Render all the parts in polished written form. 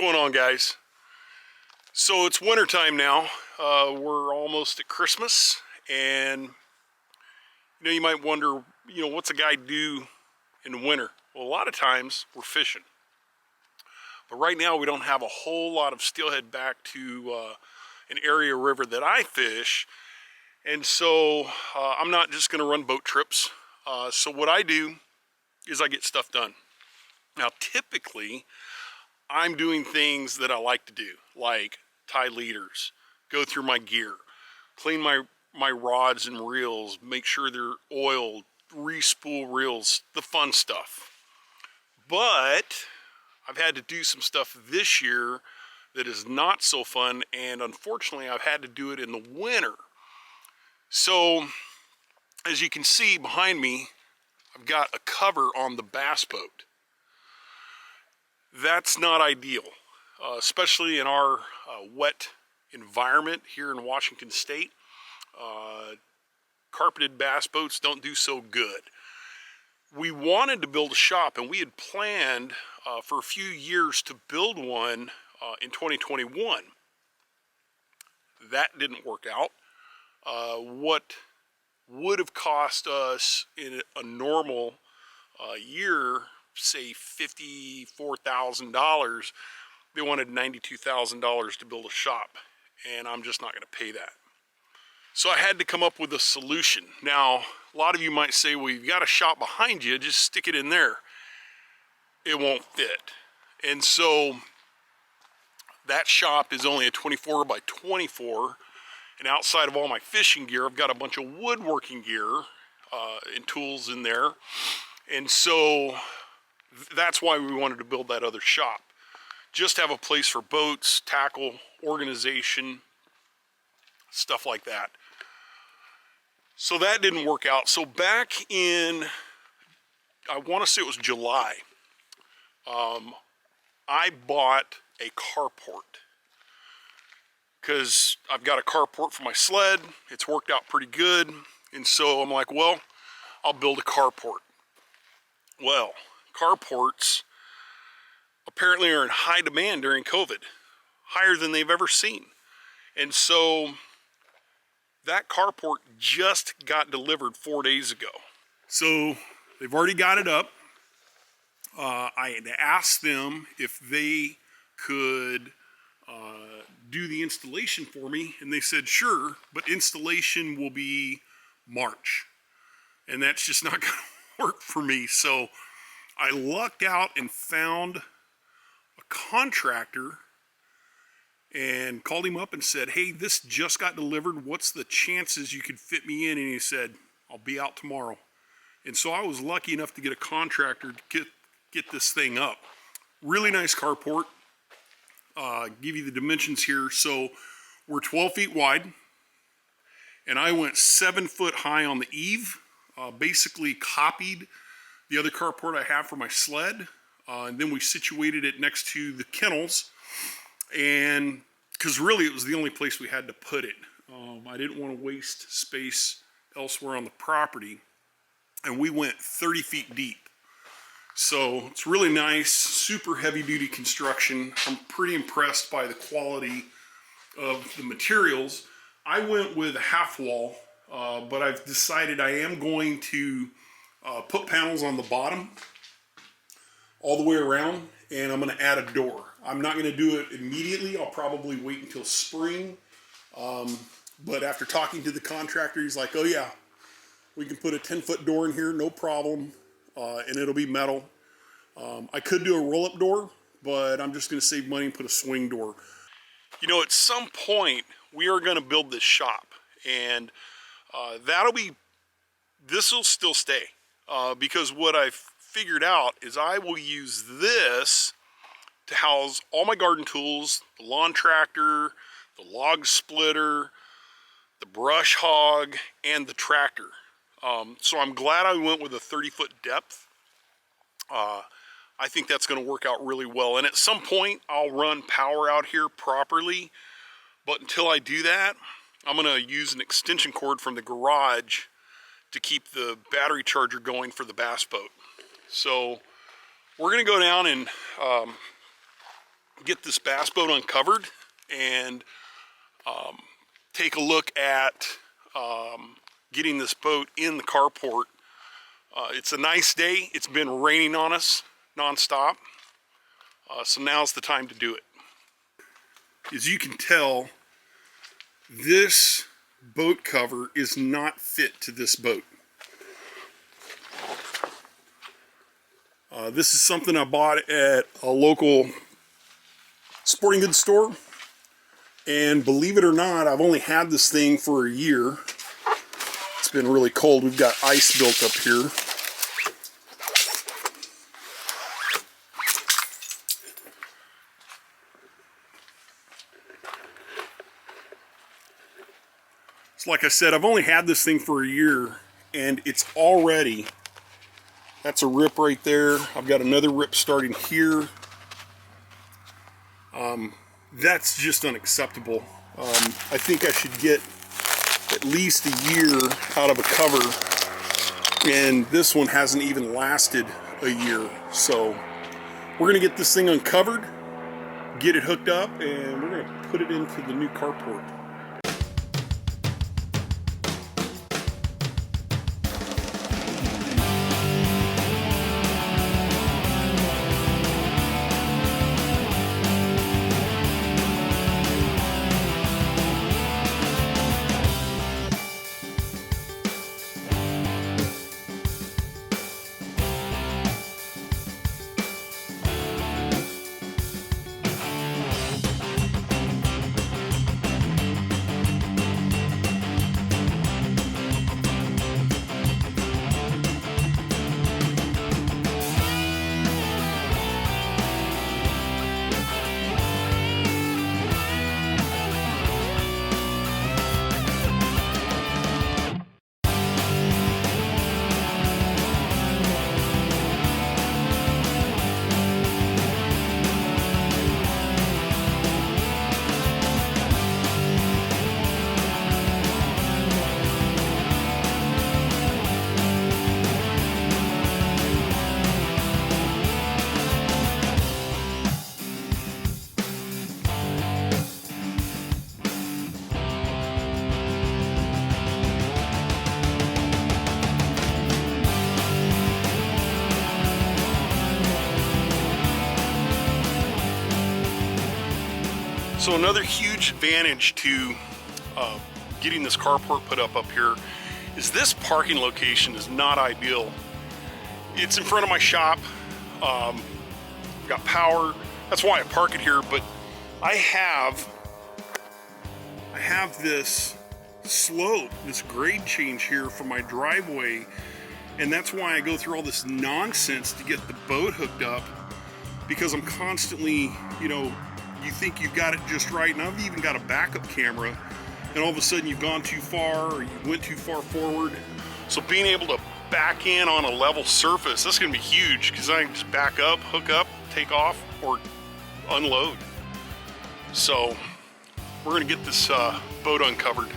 going on, guys? So it's winter time now. We're almost at Christmas, and you might wonder, what's a guy do in the winter? Well, a lot of times we're fishing, but right now we don't have a whole lot of steelhead back to an area river that I fish, and so I'm not just going to run boat trips. So what I do is I get stuff done. Now, typically, I'm doing things that I like to do, like tie leaders, go through my gear, clean my rods and reels, make sure they're oiled, re-spool reels, the fun stuff. But I've had to do some stuff this year that is not so fun, and unfortunately I've had to do it in the winter. So as you can see behind me, I've got a cover on the bass boat. That's not ideal, especially in our wet environment here in Washington State. Carpeted bass boats don't do so good. We wanted to build a shop, and we had planned for a few years to build one in 2021. That didn't work out. What would have cost us in a normal year, say $54,000, they wanted $92,000 to build a shop, and I'm just not going to pay that. So I had to come up with a solution. Now, a lot of you might say, well, you've got a shop behind you, just stick it in there. It won't fit. And so that shop is only a 24 by 24, and outside of all my fishing gear, I've got a bunch of woodworking gear and tools in there. And so that's why we wanted to build that other shop. Just have a place for boats, tackle, organization, stuff like that. So that didn't work out. So back in, I want to say it was July, I bought a carport. Because I've got a carport for my sled. It's worked out pretty good. And so I'm like, well, I'll build a carport. Well, carports apparently are in high demand during COVID, higher than they've ever seen. And so that carport just got delivered 4 days ago. So they've already got it up. I had asked them if they could do the installation for me, and they said sure, but installation will be March, and that's just not going to work for me. So I lucked out and found a contractor and called him up and said, hey, this just got delivered, what's the chances you could fit me in? And he said, I'll be out tomorrow. And so I was lucky enough to get a contractor to get this thing up. Really nice carport. Give you the dimensions here. So we're 12 feet wide, and I went 7 foot high on the eave. Basically copied the other carport I have for my sled, and then we situated it next to the kennels, and because really it was the only place we had to put it. I didn't want to waste space elsewhere on the property, and we went 30 feet deep. So it's really nice, super heavy duty construction. I'm pretty impressed by the quality of the materials. I went with a half wall, but I've decided I am going to put panels on the bottom all the way around, and I'm going to add a door. I'm not going to do it immediately. I'll probably wait until spring. But after talking to the contractor, he's like, oh yeah, we can put a 10-foot door in here, no problem. And it'll be metal. I could do a roll-up door, but I'm just going to save money and put a swing door. At some point, we are going to build this shop, and this will still stay, because what I've figured out is I will use this to house all my garden tools, the lawn tractor, the log splitter, the brush hog, and the tractor. So I'm glad I went with a 30-foot depth. I think that's going to work out really well. And at some point, I'll run power out here properly. But until I do that, I'm going to use an extension cord from the garage to keep the battery charger going for the bass boat. So we're going to go down and get this bass boat uncovered and take a look at getting this boat in the carport. It's a nice day. It's been raining on us nonstop, so now's the time to do it. As you can tell, this boat cover is not fit to this boat. This is something I bought at a local sporting goods store, and believe it or not, I've only had this thing for a year. It's been really cold. We've got ice built up here. So like I said, I've only had this thing for a year, and it's already, that's a rip right there. I've got another rip starting here. That's just unacceptable. I think I should get at least a year out of a cover, and this one hasn't even lasted a year. So we're gonna get this thing uncovered, get it hooked up, and we're gonna put it into the new carport. So another huge advantage to getting this carport put up here is this parking location is not ideal. It's in front of my shop. Got power. That's why I park it here. But I have this slope, this grade change here for my driveway, and that's why I go through all this nonsense to get the boat hooked up, because I'm constantly, you know, you think you've got it just right, and I've even got a backup camera, and all of a sudden you've gone too far or you went too far forward. So being able to back in on a level surface, that's gonna be huge, because I can just back up, hook up, take off, or unload. So we're gonna get this boat uncovered.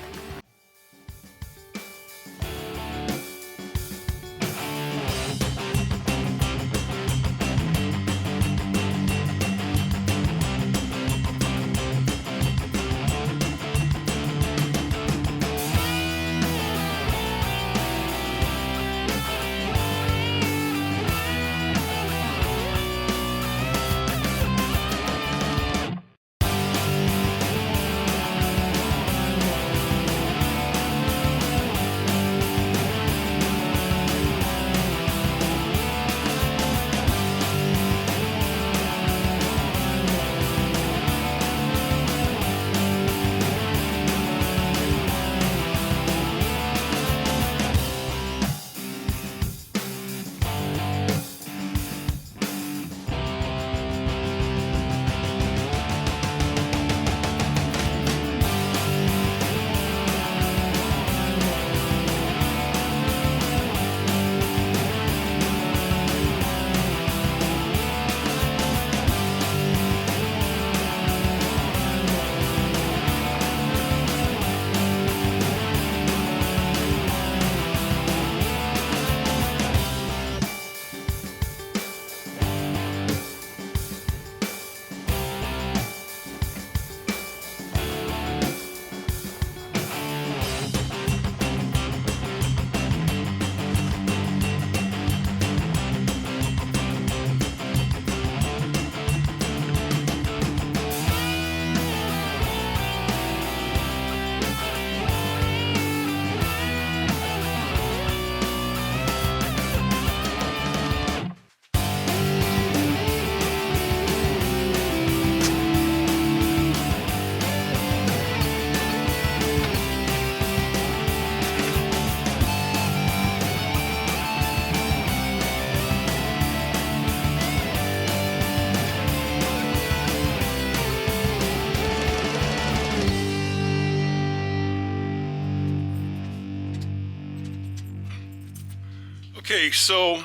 Okay, so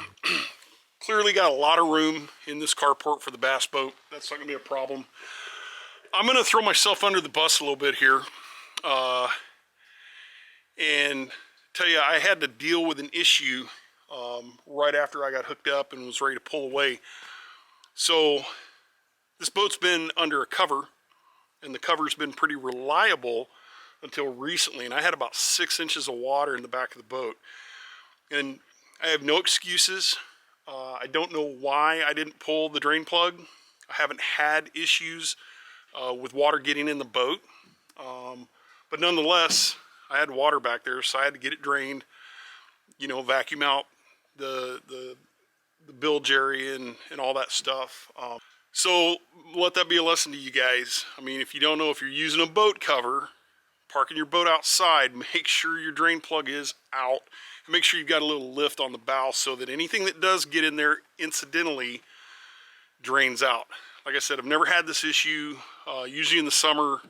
clearly got a lot of room in this carport for the bass boat. That's not gonna be a problem. I'm gonna throw myself under the bus a little bit here and tell you I had to deal with an issue right after I got hooked up and was ready to pull away. So this boat's been under a cover, and the cover's been pretty reliable until recently, and I had about 6 inches of water in the back of the boat. And I have no excuses. I don't know why I didn't pull the drain plug. I haven't had issues with water getting in the boat. But nonetheless, I had water back there, so I had to get it drained, you know, vacuum out the bilge area and all that stuff. So let that be a lesson to you guys. I mean, if you don't know, if you're using a boat cover, parking your boat outside, make sure your drain plug is out. And make sure you've got a little lift on the bow so that anything that does get in there incidentally drains out. Like I said, I've never had this issue. Usually in the summer,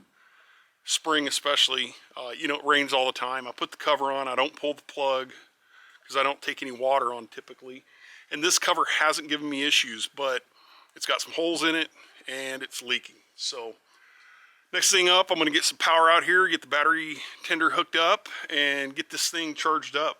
spring especially, you know, it rains all the time. I put the cover on, I don't pull the plug because I don't take any water on typically. And this cover hasn't given me issues, but it's got some holes in it and it's leaking. So next thing up, I'm gonna get some power out here, get the battery tender hooked up, and get this thing charged up.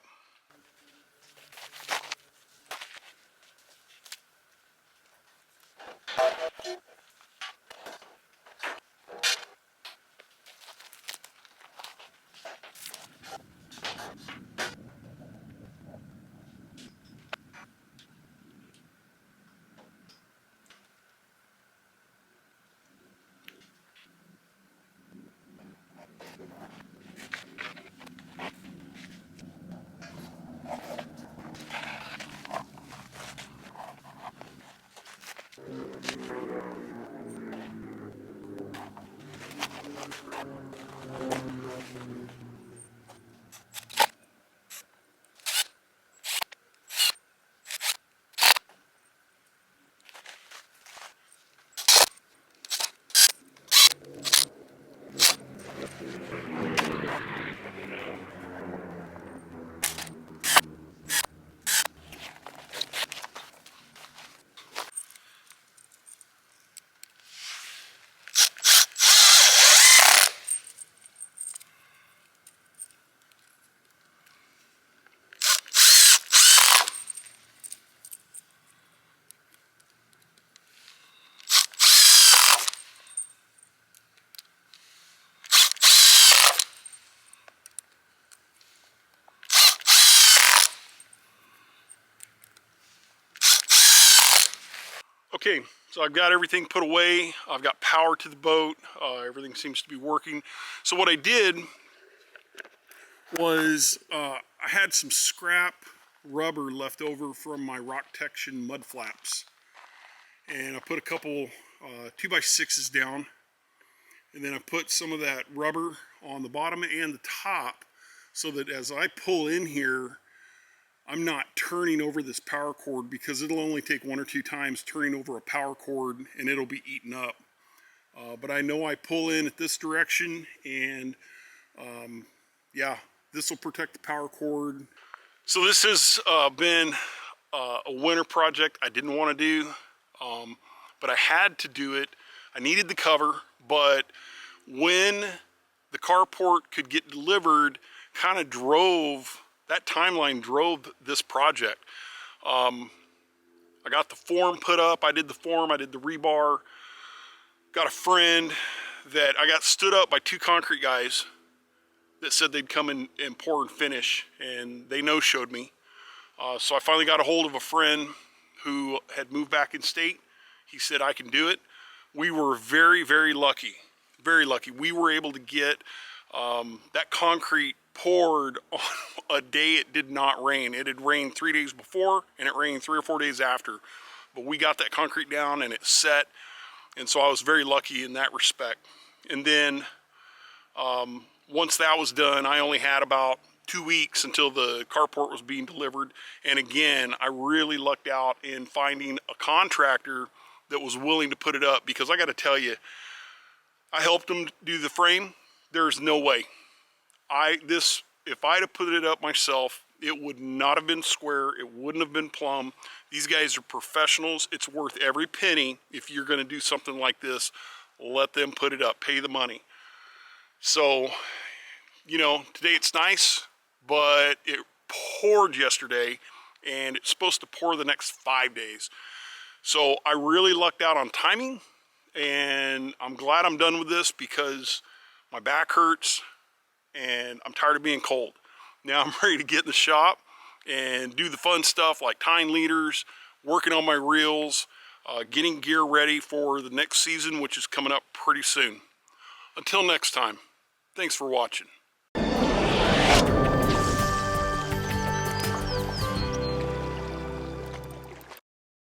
Okay, so I've got everything put away. I've got power to the boat. Everything seems to be working. So what I did was I had some scrap rubber left over from my rock protection mud flaps. And I put a couple 2x6s down. And then I put some of that rubber on the bottom and the top so that as I pull in here, I'm not turning over this power cord, because it'll only take 1 or 2 times turning over a power cord and it'll be eaten up. But I know I pull in at this direction, and yeah, this will protect the power cord. So this has been a winter project I didn't want to do, but I had to do it. I needed the cover, but when the carport could get delivered, kind of drove that timeline, drove this project. I got the form put up, I did the form, I did the rebar. Got a friend that I got stood up by 2 concrete guys that said they'd come in and pour and finish, and they no-showed me. So I finally got a hold of a friend who had moved back in state. He said I can do it. We were very, very lucky, very lucky. We were able to get that concrete poured on a day it did not rain. It had rained 3 days before, and it rained 3 or 4 days after. But we got that concrete down and it set, and so I was very lucky in that respect. And then once that was done, I only had about 2 weeks until the carport was being delivered. And again, I really lucked out in finding a contractor that was willing to put it up, because I got to tell you, I helped him do the frame. There's no way. If I'd have put it up myself, it would not have been square. It wouldn't have been plumb. These guys are professionals. It's worth every penny. If you're going to do something like this, let them put it up, pay the money. So, you know, today it's nice, but it poured yesterday, and it's supposed to pour the next 5 days. So I really lucked out on timing, and I'm glad I'm done with this because my back hurts and I'm tired of being cold. Now I'm ready to get in the shop and do the fun stuff like tying leaders, working on my reels, getting gear ready for the next season, which is coming up pretty soon. Until next time, thanks for watching.